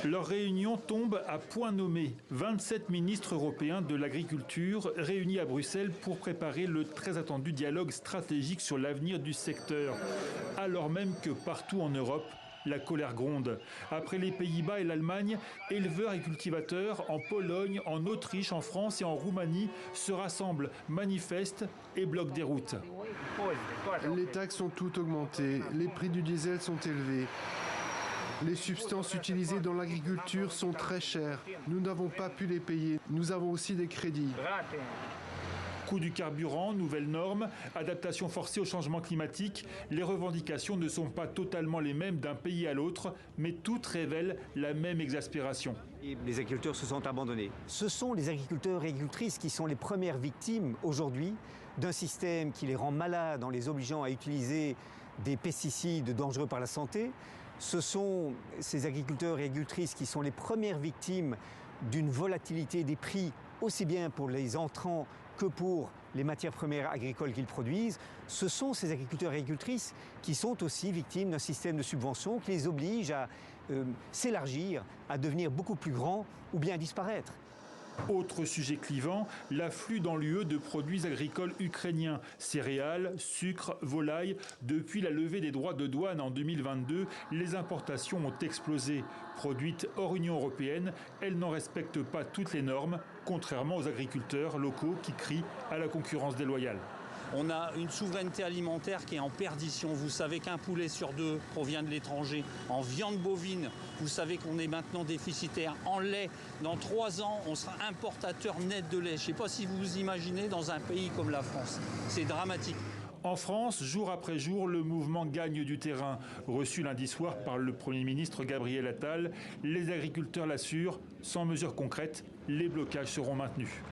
Leur réunion tombe à point nommé. 27 ministres européens de l'agriculture réunis à Bruxelles pour préparer le très attendu dialogue stratégique sur l'avenir du secteur. Alors même que partout en Europe, la colère gronde. Après les Pays-Bas et l'Allemagne, éleveurs et cultivateurs en Pologne, en Autriche, en France et en Roumanie se rassemblent, manifestent et bloquent des routes. Les taxes ont toutes augmenté, les prix du diesel sont élevés. Les substances utilisées dans l'agriculture sont très chères. Nous n'avons pas pu les payer. Nous avons aussi des crédits. Coût du carburant, nouvelles normes, adaptation forcée au changement climatique, les revendications ne sont pas totalement les mêmes d'un pays à l'autre, mais toutes révèlent la même exaspération. Les agriculteurs se sont abandonnés. Ce sont les agriculteurs et agricultrices qui sont les premières victimes aujourd'hui d'un système qui les rend malades en les obligeant à utiliser des pesticides dangereux par la santé. Ce sont ces agriculteurs et agricultrices qui sont les premières victimes d'une volatilité des prix, aussi bien pour les entrants que pour les matières premières agricoles qu'ils produisent. Ce sont ces agriculteurs et agricultrices qui sont aussi victimes d'un système de subvention qui les oblige à s'élargir, à devenir beaucoup plus grands ou bien à disparaître. Autre sujet clivant, l'afflux dans l'UE de produits agricoles ukrainiens, céréales, sucre, volailles. Depuis la levée des droits de douane en 2022, les importations ont explosé. Produites hors Union européenne, elles n'en respectent pas toutes les normes, contrairement aux agriculteurs locaux qui crient à la concurrence déloyale. On a une souveraineté alimentaire qui est en perdition. Vous savez qu'un poulet sur deux provient de l'étranger. En viande bovine, vous savez qu'on est maintenant déficitaire. En lait, dans 3 ans, on sera importateur net de lait. Je ne sais pas si vous vous imaginez dans un pays comme la France. C'est dramatique. En France, jour après jour, le mouvement gagne du terrain. Reçu lundi soir par le Premier ministre Gabriel Attal, les agriculteurs l'assurent, sans mesures concrètes, les blocages seront maintenus.